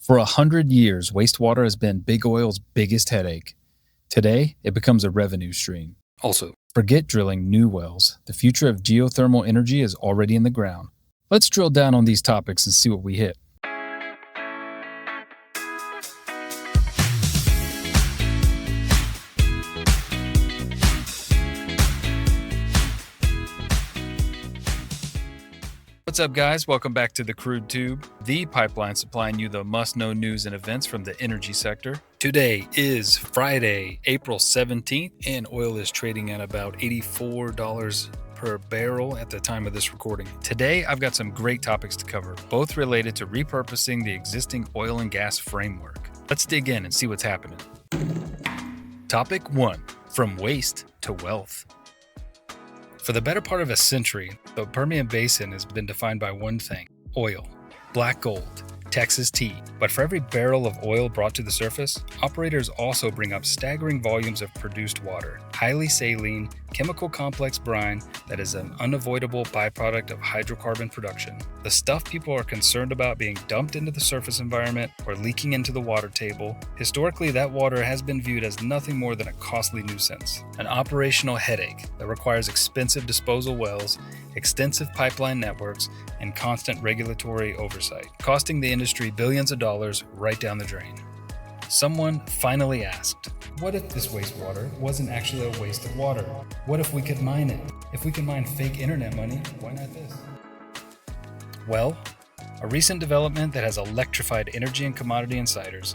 For 100 years, wastewater has been big oil's biggest headache. Today, it becomes a revenue stream. Also, forget drilling new wells. The future of geothermal energy is already in the ground. Let's drill down on these topics and see what we hit. What's up, guys? Welcome back to the Crude Tube, the pipeline supplying you the must-know news and events from the energy sector. Today is Friday, April 17th, and oil is trading at about $84 per barrel at the time of this recording. Today, I've got some great topics to cover, both related to repurposing the existing oil and gas framework. Let's dig in and see what's happening. Topic 1. From waste to wealth. For the better part of a century, the Permian Basin has been defined by one thing: oil, black gold, Texas tea. But for every barrel of oil brought to the surface, operators also bring up staggering volumes of produced water, highly saline, chemical complex brine that is an unavoidable byproduct of hydrocarbon production. The stuff people are concerned about being dumped into the surface environment or leaking into the water table, historically that water has been viewed as nothing more than a costly nuisance, an operational headache that requires expensive disposal wells, extensive pipeline networks, and constant regulatory oversight, costing the industry billions of dollars right down the drain. Someone finally asked, what if this wastewater wasn't actually a waste of water? What if we could mine it? If we can mine fake internet money, why not this? Well, a recent development that has electrified energy and commodity insiders,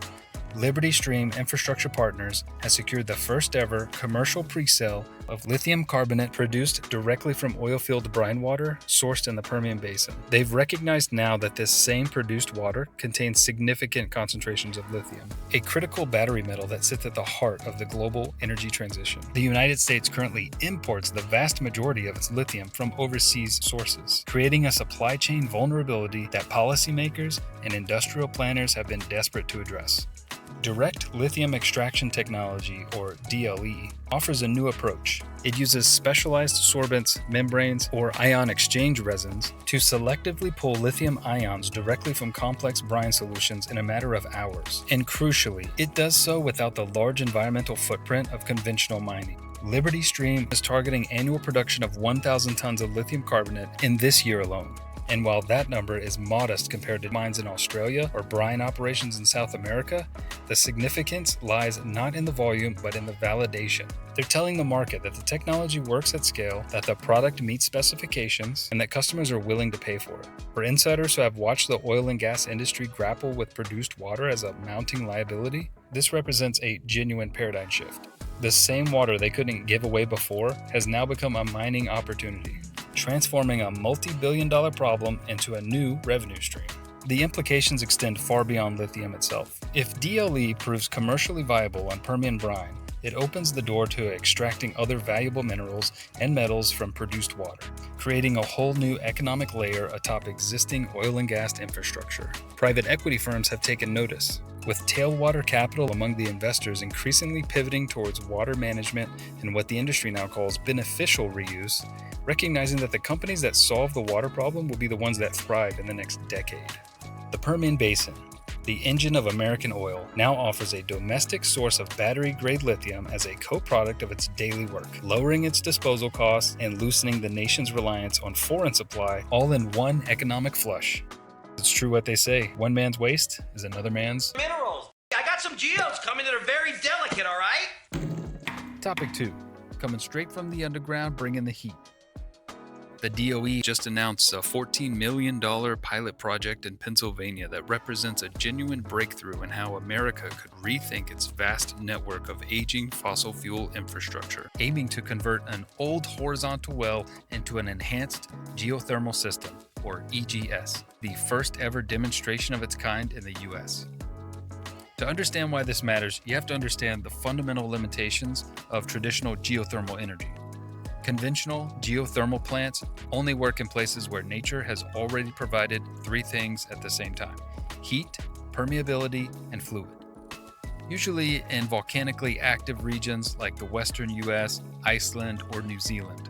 Liberty Stream Infrastructure Partners has secured the first ever commercial presale of lithium carbonate produced directly from oilfield brine water sourced in the Permian Basin. They've recognized now that this same produced water contains significant concentrations of lithium, a critical battery metal that sits at the heart of the global energy transition. The United States currently imports the vast majority of its lithium from overseas sources, creating a supply chain vulnerability that policymakers and industrial planners have been desperate to address. Direct lithium extraction technology, or DLE, offers a new approach. It uses specialized sorbents, membranes, or ion exchange resins to selectively pull lithium ions directly from complex brine solutions in a matter of hours. And crucially, it does so without the large environmental footprint of conventional mining. Liberty Stream is targeting annual production of 1,000 tons of lithium carbonate in this year alone. And while that number is modest compared to mines in Australia or brine operations in South America, the significance lies not in the volume but in the validation. They're telling the market that the technology works at scale, that the product meets specifications, and that customers are willing to pay for it. For insiders who have watched the oil and gas industry grapple with produced water as a mounting liability, this represents a genuine paradigm shift. The same water they couldn't give away before has now become a mining opportunity, transforming a multi-billion-dollar problem into a new revenue stream. The implications extend far beyond lithium itself. If DLE proves commercially viable on Permian brine, it opens the door to extracting other valuable minerals and metals from produced water, creating a whole new economic layer atop existing oil and gas infrastructure. Private equity firms have taken notice, with tailwater capital among the investors increasingly pivoting towards water management and what the industry now calls beneficial reuse, recognizing that the companies that solve the water problem will be the ones that thrive in the next decade. The Permian Basin, the engine of American oil, now offers a domestic source of battery-grade lithium as a co-product of its daily work, lowering its disposal costs and loosening the nation's reliance on foreign supply, all in one economic flush. It's true what they say, one man's waste is another man's minerals. I got some geos coming that are very delicate, all right? Topic 2. Coming straight from the underground, bringing the heat. The DOE just announced a $14 million pilot project in Pennsylvania that represents a genuine breakthrough in how America could rethink its vast network of aging fossil fuel infrastructure, aiming to convert an old horizontal well into an enhanced geothermal system, or EGS, the first ever demonstration of its kind in the U.S. To understand why this matters, you have to understand the fundamental limitations of traditional geothermal energy. Conventional geothermal plants only work in places where nature has already provided three things at the same time: heat, permeability, and fluid. Usually in volcanically active regions like the western US, Iceland, or New Zealand.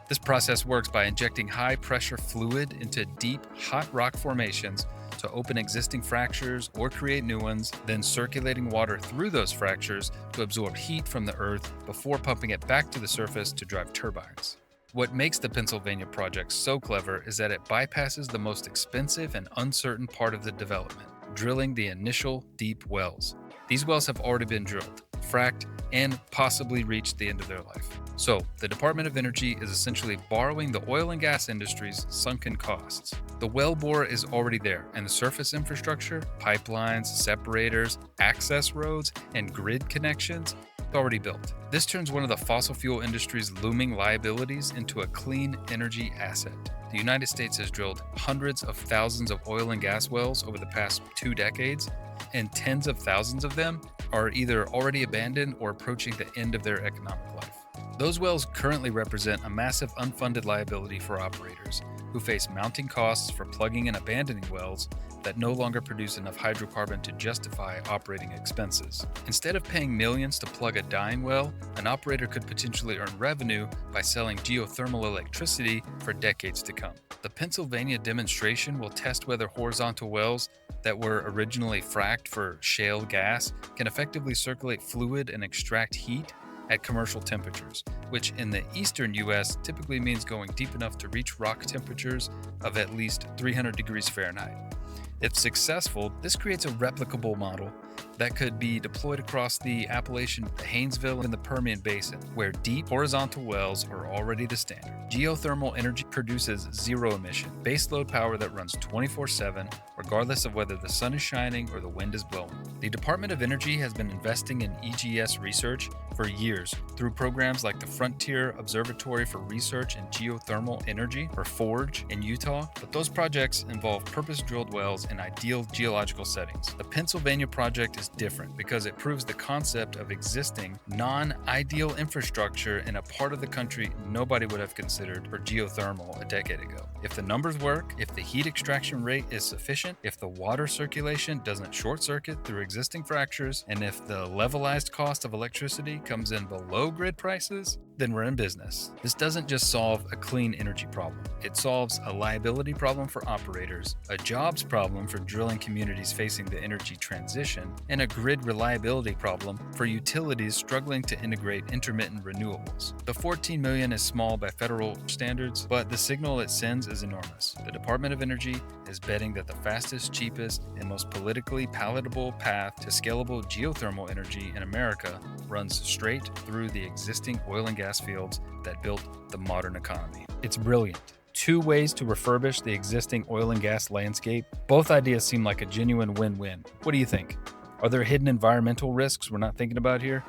This process works by injecting high-pressure fluid into deep, hot rock formations to open existing fractures or create new ones, then circulating water through those fractures to absorb heat from the earth before pumping it back to the surface to drive turbines. What makes the Pennsylvania project so clever is that it bypasses the most expensive and uncertain part of the development, drilling the initial deep wells. These wells have already been drilled, fracked, and possibly reached the end of their life. So, the Department of Energy is essentially borrowing the oil and gas industry's sunken costs. The well bore is already there, and the surface infrastructure, pipelines, separators, access roads, and grid connections already built. This turns one of the fossil fuel industry's looming liabilities into a clean energy asset. The United States has drilled hundreds of thousands of oil and gas wells over the past 2 decades, and tens of thousands of them are either already abandoned or approaching the end of their economic life. Those wells currently represent a massive unfunded liability for operators who face mounting costs for plugging and abandoning wells that no longer produce enough hydrocarbon to justify operating expenses. Instead of paying millions to plug a dying well, an operator could potentially earn revenue by selling geothermal electricity for decades to come. The Pennsylvania demonstration will test whether horizontal wells that were originally fracked for shale gas can effectively circulate fluid and extract heat at commercial temperatures, which in the eastern U.S. typically means going deep enough to reach rock temperatures of at least 300 degrees Fahrenheit. If successful, this creates a replicable model that could be deployed across the Appalachian, the Haynesville, and the Permian Basin, where deep horizontal wells are already the standard. Geothermal energy produces zero-emission, baseload power that runs 24/7, regardless of whether the sun is shining or the wind is blowing. The Department of Energy has been investing in EGS research for years through programs like the Frontier Observatory for Research in Geothermal Energy, or FORGE, in Utah, but those projects involve purpose-drilled wells in ideal geological settings. The Pennsylvania project is different because it proves the concept of existing non-ideal infrastructure in a part of the country nobody would have considered for geothermal a decade ago. If the numbers work, if the heat extraction rate is sufficient, if the water circulation doesn't short-circuit through existing fractures, and if the levelized cost of electricity comes in below grid prices, then we're in business. This doesn't just solve a clean energy problem. It solves a liability problem for operators, a jobs problem for drilling communities facing the energy transition, and a grid reliability problem for utilities struggling to integrate intermittent renewables. The $14 million is small by federal standards, but the signal it sends is enormous. The Department of Energy is betting that the fastest, cheapest, and most politically palatable path to scalable geothermal energy in America runs straight through the existing oil and gas fields that built the modern economy. It's brilliant. 2 ways to refurbish the existing oil and gas landscape. Both ideas seem like a genuine win-win. What do you think? Are there hidden environmental risks we're not thinking about here?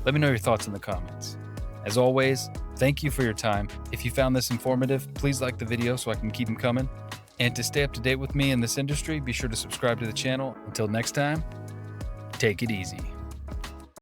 Let me know your thoughts in the comments. As always, thank you for your time. If you found this informative, please like the video so I can keep them coming. And to stay up to date with me in this industry, be sure to subscribe to the channel. Until next time, take it easy.